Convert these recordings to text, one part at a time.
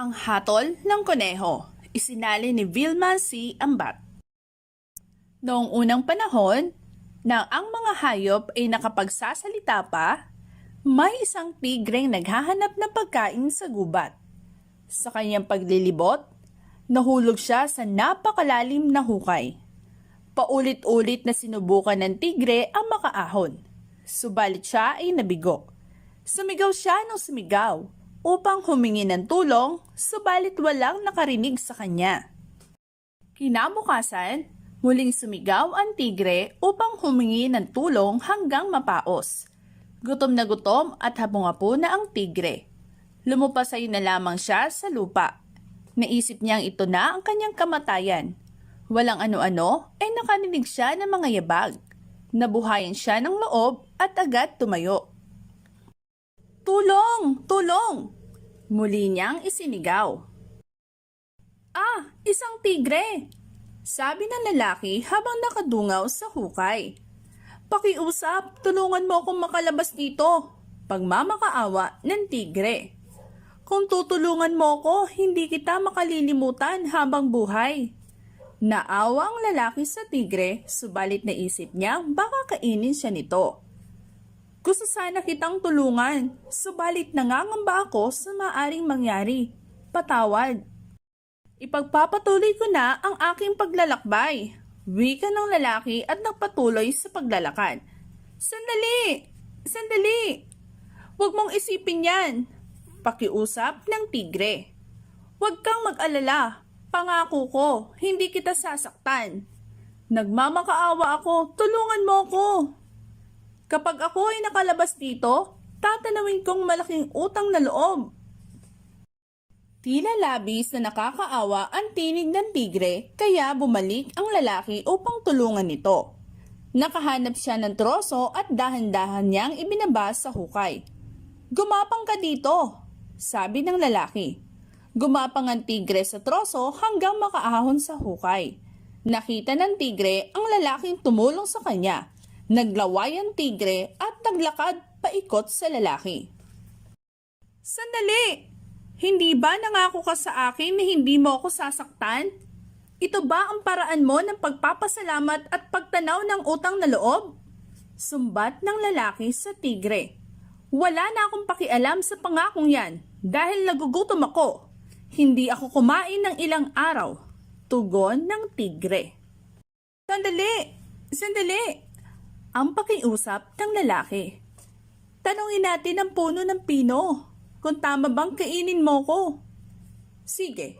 Ang hatol ng kuneho, isinali ni Vilma C. Ambat. Noong unang panahon, na ang mga hayop ay nakapagsasalita pa, may isang tigreng naghahanap ng pagkain sa gubat. Sa kanyang paglilibot, nahulog siya sa napakalalim na hukay. Paulit-ulit na sinubukan ng tigre ang makaahon, subalit siya ay nabigo. Sumigaw siya ng sumigaw upang humingi ng tulong, subalit walang nakarinig sa kanya. Kinabukasan, muling sumigaw ang tigre upang humingi ng tulong hanggang mapaos. Gutom na gutom at habong-apo na ang tigre. Lumupasay na lamang siya sa lupa. Naisip niyang ito na ang kanyang kamatayan. Walang ano-ano ay nakaninig siya ng mga yabag. Nabuhayan siya ng loob at agad tumayo. Tulong! Tulong! Muli niyang isinigaw. Ah, isang tigre! Sabi ng lalaki habang nakadungaw sa hukay. Pakiusap, tulungan mo akong makalabas dito. Pagmamakaawa ng tigre. Kung tutulungan mo ko, hindi kita makalilimutan habang buhay. Naawa ang lalaki sa tigre, subalit naisip niya baka kainin siya nito. Gusto sana kitang tulungan, subalit nangangamba ako sa maaring mangyari. Patawad. Ipagpapatuloy ko na ang aking paglalakbay. Wika ng lalaki at nagpatuloy sa paglalakad. Sandali! Sandali! Huwag mong isipin yan. Pakiusap ng tigre. Huwag kang mag-alala. Pangako ko, hindi kita sasaktan. Nagmamakaawa ako, tulungan mo ako. Kapag ako ay nakalabas dito, tatanawin kong malaking utang na loob. Tila labis na nakakaawa ang tinig ng tigre, kaya bumalik ang lalaki upang tulungan nito. Nakahanap siya ng troso at dahan-dahan niyang ibinaba sa hukay. Gumapang ka dito, sabi ng lalaki. Gumapang ang tigre sa troso hanggang makaahon sa hukay. Nakita ng tigre ang lalaking tumulong sa kanya. Naglaway ang tigre at naglakad paikot sa lalaki. Sandali! Hindi ba nangako ka sa akin na hindi mo ako sasaktan? Ito ba ang paraan mo ng pagpapasalamat at pagtanaw ng utang na loob? Sumbat ng lalaki sa tigre. Wala na akong pakialam sa pangakong yan dahil nagugutom ako. Hindi ako kumain ng ilang araw. Tugon ng tigre. Sandali! Sandali! Ang pakiusap ng lalaki. Tanungin natin ang puno ng pino kung tama bang kainin mo ko. Sige,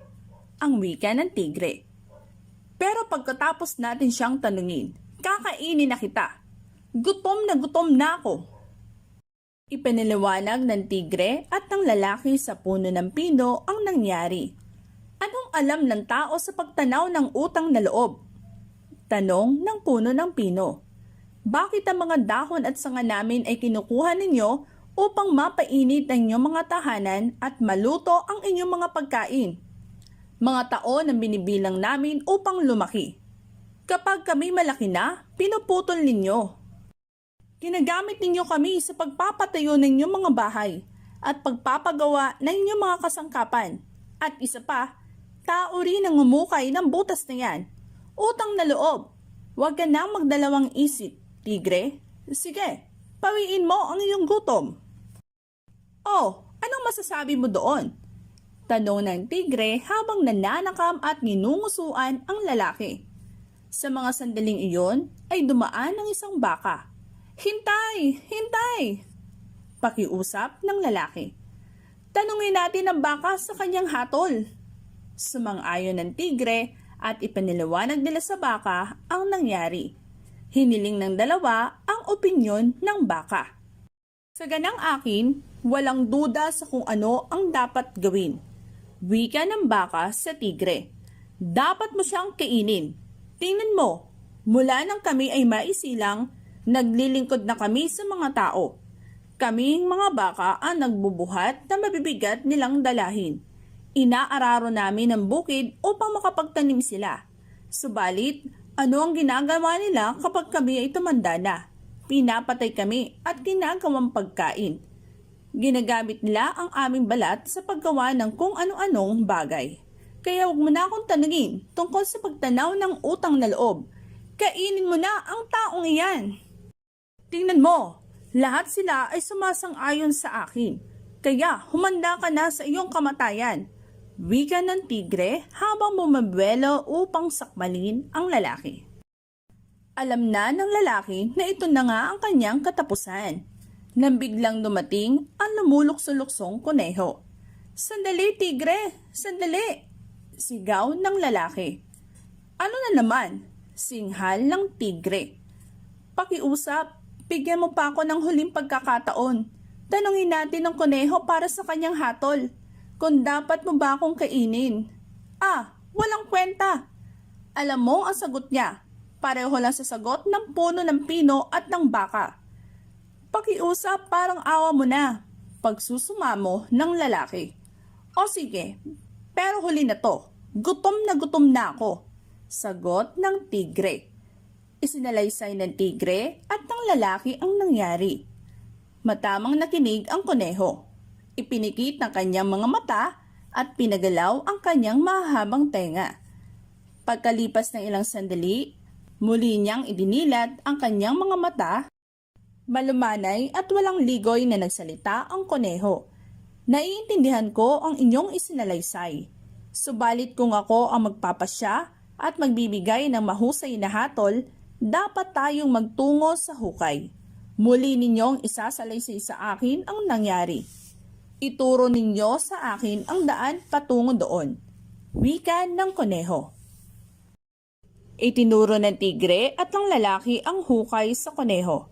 ang wika ng tigre. Pero pagkatapos natin siyang tanungin, kakainin na kita. Gutom na ako. Ipinaliwanag ng tigre at ng lalaki sa puno ng pino ang nangyari. Anong alam ng tao sa pagtanaw ng utang na loob? Tanong ng puno ng pino. Bakit ang mga dahon at sanga namin ay kinukuha ninyo upang mapainit ang inyong mga tahanan at maluto ang inyong mga pagkain? Mga taon ang binibilang namin upang lumaki. Kapag kami malaki na, pinuputol ninyo. Ginagamit ninyo kami sa pagpapatayo ng inyong mga bahay at pagpapagawa ng inyong mga kasangkapan. At isa pa, tao rin ang umukay ng butas na yan. Utang na loob. Huwag ka nang magdalawang isip. Tigre, sige, pawiin mo ang iyong gutom. Oh, anong masasabi mo doon? Tanong ng tigre habang nananakam at ninungusuan ang lalaki. Sa mga sandaling iyon ay dumaan ang isang baka. Hintay! Hintay! Pakiusap ng lalaki. Tanungin natin ang baka sa kanyang hatol. Sumang-ayon ng tigre at ipinaliwanag nila sa baka ang nangyari. Hiniling ng dalawa ang opinyon ng baka. Sa ganang akin, walang duda sa kung ano ang dapat gawin. Wika ng baka sa tigre. Dapat mo siyang kainin. Tingnan mo, mula nang kami ay maisilang, naglilingkod na kami sa mga tao. Kaming mga baka ang nagbubuhat na mabibigat nilang dalahin. Inaararo namin ang bukid upang makapagtanim sila. Subalit, ano ang ginagawa nila kapag kami ay tumanda na? Pinapatay kami at ginagawang pagkain. Ginagamit nila ang aming balat sa paggawa ng kung ano-anong bagay. Kaya huwag mo na akong tanungin tungkol sa pagtanaw ng utang na loob. Kainin mo na ang taong iyan. Tingnan mo, lahat sila ay sumasang-ayon sa akin. Kaya humanda ka na sa iyong kamatayan. Wika ng tigre habang bumabuelo upang sakmalin ang lalaki. Alam na ng lalaki na ito na nga ang kanyang katapusan. Nang biglang dumating ang lumulukso-luksong kuneho. Sandali, tigre! Sandali! Sigaw ng lalaki. Ano na naman? Singhal ng tigre. Pakiusap, bigyan mo pa ako ng huling pagkakataon. Tanungin natin ang kuneho para sa kanyang hatol. Kung dapat mo ba akong kainin? Walang kwenta. Alam mo ang sagot niya. Pareho lang sa sagot ng puno ng pino at ng baka. Pakiusap, parang awa mo na. Pagsusumamo ng lalaki. O sige, pero huli na to. Gutom na ako. Sagot ng tigre. Isinalaysay ng tigre at ng lalaki ang nangyari. Matamang nakinig ang kuneho. Ipinikit ng kanyang mga mata at pinagalaw ang kanyang mahabang tenga. Pagkalipas ng ilang sandali, muli niyang idinilat ang kanyang mga mata. Malumanay at walang ligoy na nagsalita ang kuneho. Naiintindihan ko ang inyong isinalaysay. Subalit kung ako ang magpapasya at magbibigay ng mahusay na hatol, dapat tayong magtungo sa hukay. Muli ninyong isasalaysay sa akin ang nangyari. Ituro ninyo sa akin ang daan patungo doon. Wika ng kuneho. Itinuro ng tigre at ng lalaki ang hukay sa kuneho.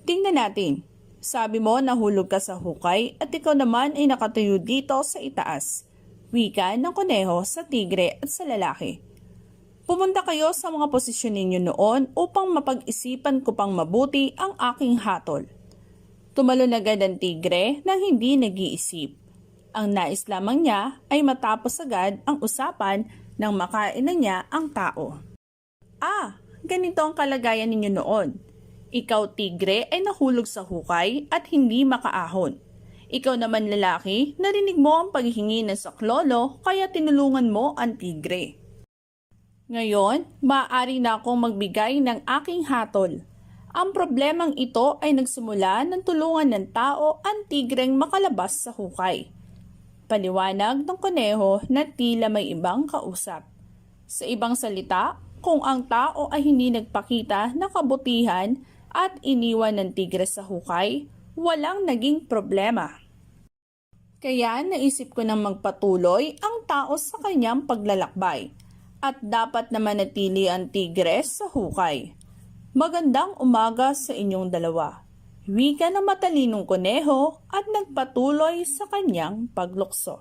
Tingnan natin. Sabi mo nahulog ka sa hukay at ikaw naman ay nakatuyo dito sa itaas. Wika ng kuneho sa tigre at sa lalaki. Pumunta kayo sa mga posisyon ninyo noon upang mapag-isipan ko pang mabuti ang aking hatol. Tumalon agad ang tigre nang hindi nag-iisip. Ang nais lamang niya ay matapos agad ang usapan nang makain na niya ang tao. Ganito ang kalagayan ninyo noon. Ikaw, tigre, ay nahulog sa hukay at hindi makaahon. Ikaw naman, lalaki, narinig mo ang paghihingi ng saklolo kaya tinulungan mo ang tigre. Ngayon, maaari na akong magbigay ng aking hatol. Ang problemang ito ay nagsimula ng tulungan ng tao ang tigreng makalabas sa hukay. Paliwanag ng kuneho na tila may ibang kausap. Sa ibang salita, kung ang tao ay hindi nagpakita ng kabutihan at iniwan ng tigre sa hukay, walang naging problema. Kaya naisip ko nang magpatuloy ang tao sa kanyang paglalakbay at dapat na manatili ang tigre sa hukay. Magandang umaga sa inyong dalawa. Wika ng matalinong kuneho at nagpatuloy sa kanyang paglukso.